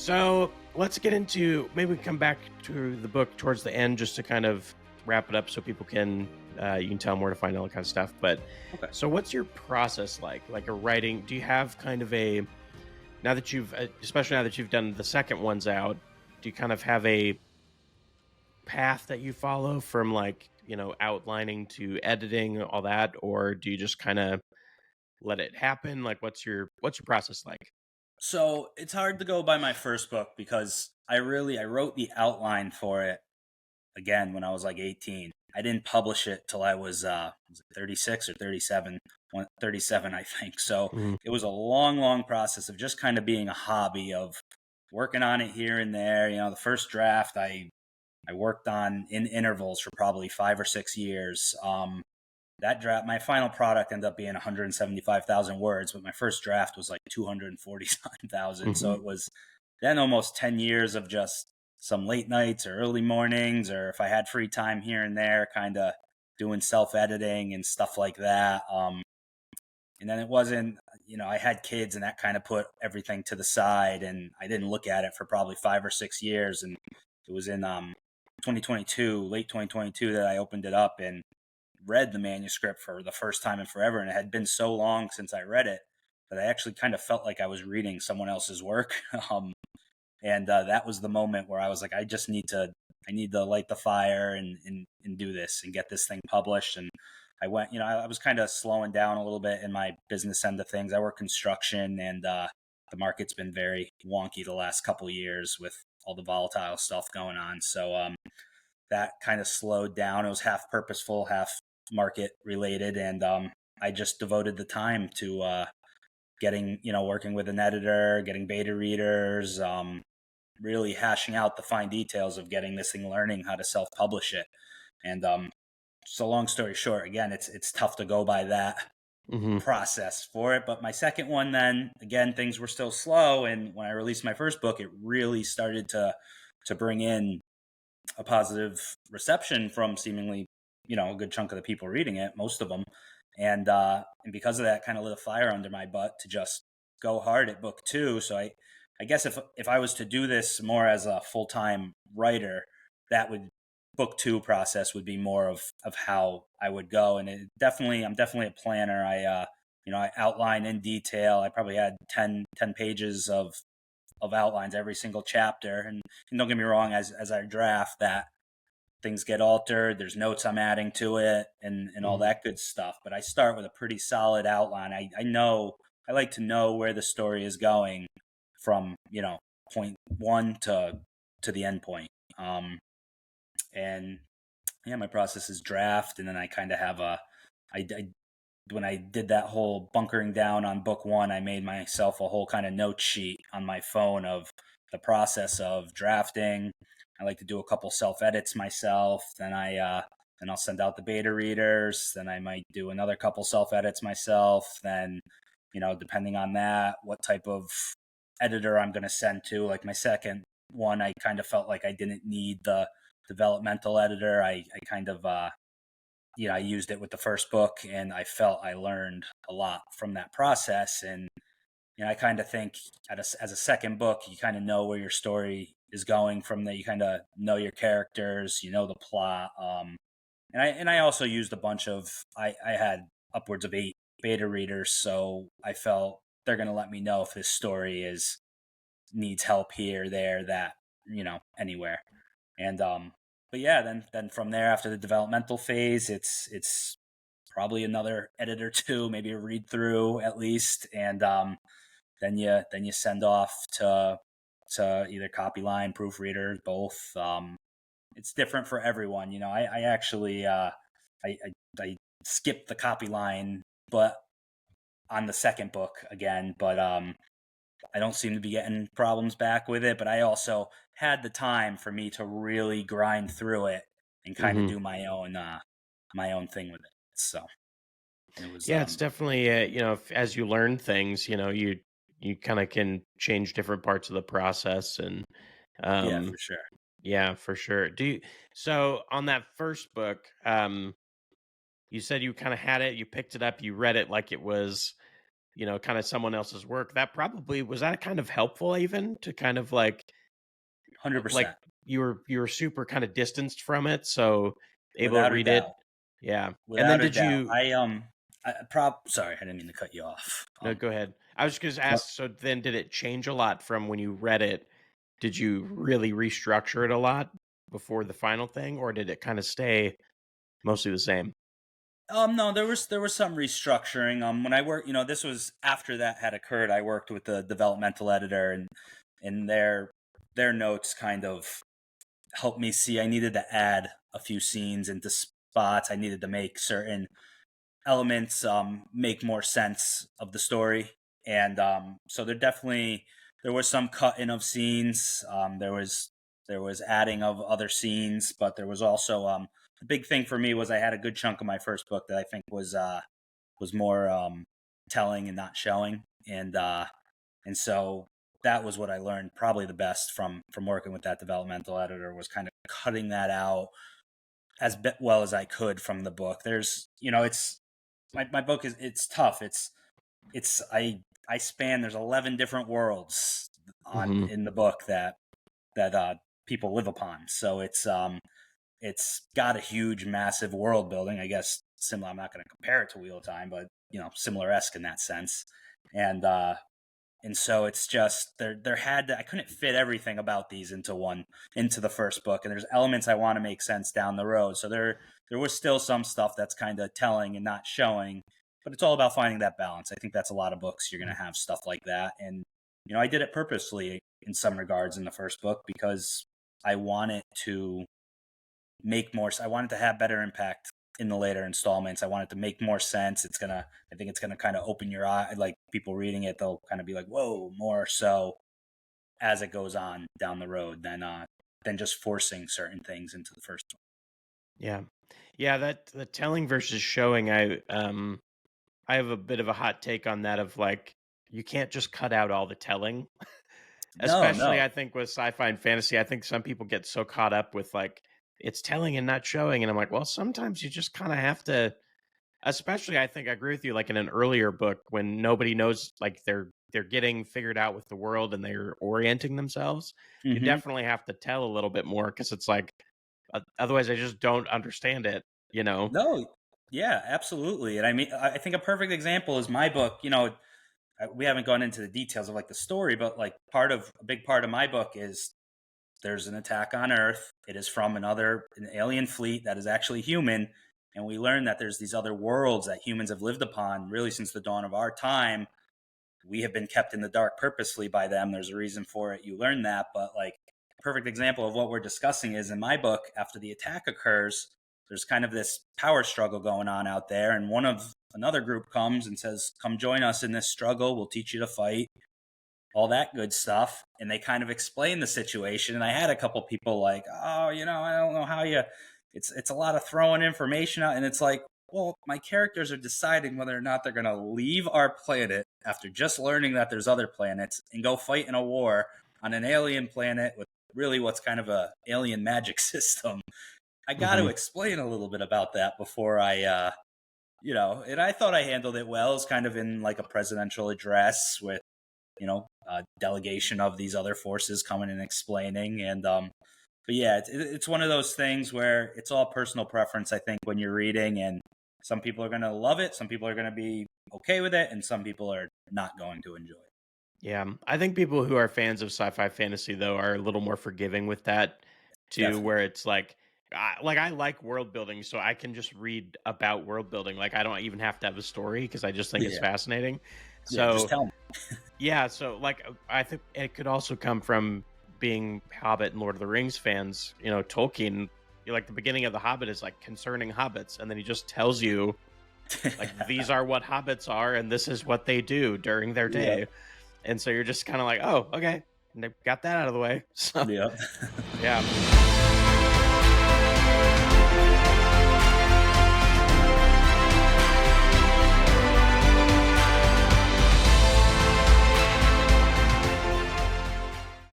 So let's get into maybe we come back to the book towards the end just to kind of wrap it up so people can you can tell them where to find all that kind of stuff. But Okay. so what's your process like a writing? Do you have kind of a now that you've especially now that you've done the second ones out, do you kind of have a path that you follow from outlining to editing all that, or do you just kind of let it happen? Like what's your process like? So it's hard to go by my first book because I wrote the outline for it again when I was like 18. I didn't publish it till I was it 36 or 37, 37 I think. So Mhm. it was a long process of just kind of being a hobby of working on it here and there. The first draft I worked on in intervals for probably 5 or 6 years. That draft, my final product ended up being 175,000 words, but my first draft was like 247,000. So Mhm. it was then almost 10 years of just some late nights or early mornings, or if I had free time here and there, kind of doing self editing and stuff like that. And then it wasn't, I had kids and that kind of put everything to the side, and I didn't look at it for probably 5 or 6 years. And it was in 2022, late 2022, that I opened it up and read the manuscript for the first time in forever. And it had been so long since I read it that I actually kind of felt like I was reading someone else's work. And that was the moment where I was like, I need to light the fire and do this and get this thing published. And I went, I was kind of slowing down a little bit in my business end of things. I work construction, and the market's been very wonky the last couple of years with all the volatile stuff going on. So that kind of slowed down. It was half purposeful, half market related. And I just devoted the time to getting, working with an editor, getting beta readers, really hashing out the fine details of getting this thing, learning how to self-publish it. And so long story short, again, it's tough to go by that Mhm. process for it. But my second one, then again, things were still slow. And when I released my first book, it really started to bring in a positive reception from seemingly, a good chunk of the people reading it, most of them. And because of that, kind of lit a fire under my butt to just go hard at book two. So I guess if I was to do this more as a full-time writer, that would book two process would be more of how I would go. And I'm definitely a planner. I outline in detail. I probably had 10 pages of outlines every single chapter. And don't get me wrong, as I draft, that things get altered. There's notes I'm adding to it and all Mhm. that good stuff. But I start with a pretty solid outline. I like to know where the story is going from, point one to the end point. And yeah, my process is draft, and then I kind of have I when I did that whole bunkering down on book one, I made myself a whole kind of note sheet on my phone of the process of drafting. I like to do a couple self edits myself. Then I'll send out the beta readers. Then I might do another couple self edits myself. Then, depending on that, what type of editor I'm going to send to. Like my second one, I kind of felt like I didn't need the developmental editor. I kind of I used it with the first book, and I felt I learned a lot from that process. And I kind of think as a second book, you kind of know where your story is going from there. You kind of know your characters, the plot. And I also used a bunch of I had upwards of 8 beta readers, so I felt they're going to let me know if this story is needs help here, there, that, anywhere. And but yeah, then from there, after the developmental phase, it's probably another edit or two, maybe a read through at least. And then you send off to either copy line, proofreaders, both. It's different for everyone. I actually I skipped the copy line, but on the second book again, but I don't seem to be getting problems back with it. But I also had the time for me to really grind through it and kind of Mhm. do my own thing with it. So it was Yeah, it's definitely as you learn things, you kind of can change different parts of the process and yeah, um for sure. yeah, for sure. So on that first book, you said you kind of had it, you picked it up, you read it like it was kind of someone else's work, that probably was that kind of helpful even to kind of like 100%. you were super kind of distanced from it, so able to Without a read it. doubt. Yeah. And then Without a did doubt. you Sorry, I didn't mean to cut you off. no, go ahead. I was just gonna ask, so then did it change a lot from when you read it? Did you really restructure it a lot before the final thing, or did it kind of stay mostly the same? No, there was some restructuring. When I worked, this was after that had occurred. I worked with the developmental editor, and their notes kind of helped me see I needed to add a few scenes into spots. I needed to make certain elements make more sense of the story, and so there was some cutting of scenes. There was adding of other scenes, but there was also the big thing for me was I had a good chunk of my first book that I think was more telling and not showing, and so that was what I learned probably the best from working with that developmental editor, was kind of cutting that out as well as I could from the book. It's my book is it's tough. It's I span there's 11 different worlds on Hmm. in the book that people live upon. So it's got a huge, massive world building. I guess similar. I'm not going to compare it to Wheel of Time, but similar esque in that sense. And and so it's just I couldn't fit everything about these into the first book, and there's elements I want to make sense down the road. So there was still some stuff that's kind of telling and not showing, but it's all about finding that balance. I think that's a lot of books, you're going to have stuff like that, and I did it purposely in some regards in the first book because I wanted to I wanted to have better impact in the later installments. I want it to make more sense. I think it's gonna kind of open your eye. Like, people reading it, they'll kind of be like, "Whoa!" More so as it goes on down the road than just forcing certain things into the first one. Yeah. Yeah, that the telling versus showing, I have a bit of a hot take on that of like you can't just cut out all the telling. No, Especially no. I think with sci-fi and fantasy, I think some people get so caught up with like it's telling and not showing, and I'm like, well, sometimes you just kind of have to. Especially, I think I agree with you. Like in an earlier book, when nobody knows, like they're getting figured out with the world and they're orienting themselves, you Hmm. definitely have to tell a little bit more because it's like otherwise, I just don't understand it. You know. No. Yeah, absolutely. And I mean, I think a perfect example is my book. We haven't gone into the details of like the story, but like a big part of my book is there's an attack on Earth. It is from an alien fleet that is actually human. And we learn that there's these other worlds that humans have lived upon really since the dawn of our time. We have been kept in the dark purposely by them. There's a reason for it. You learn that. But like, a perfect example of what we're discussing is in my book, after the attack occurs, there's kind of this power struggle going on out there. And another group comes and says, "Come join us in this struggle. We'll teach you to fight," all that good stuff. And they kind of explain the situation. And I had a couple people like, "Oh, I don't know how you, it's a lot of throwing information out." And it's like, well, my characters are deciding whether or not they're going to leave our planet after just learning that there's other planets and go fight in a war on an alien planet with really what's kind of a alien magic system. I got to Hmm. explain a little bit about that before and I thought I handled it well. It's kind of in like a presidential address with a delegation of these other forces coming and explaining. And but yeah, it's one of those things where it's all personal preference, I think, when you're reading. And some people are going to love it, some people are going to be okay with it, and some people are not going to enjoy it. Yeah, I think people who are fans of sci-fi fantasy though are a little more forgiving with that too, where Definitely. it's like I like world building, so I can just read about world building. Like I don't even have to have a story because I just think it's Yeah, fascinating. yeah, just So tell me. yeah, so like I think it could also come from being Hobbit and Lord of the Rings fans. Tolkien, like the beginning of the Hobbit is like concerning hobbits, and then he just tells you like these are what hobbits are, and this is what they do during their Yep, day. And so you're just kind of like, oh, okay, and they got that out of the way. So yep. yeah.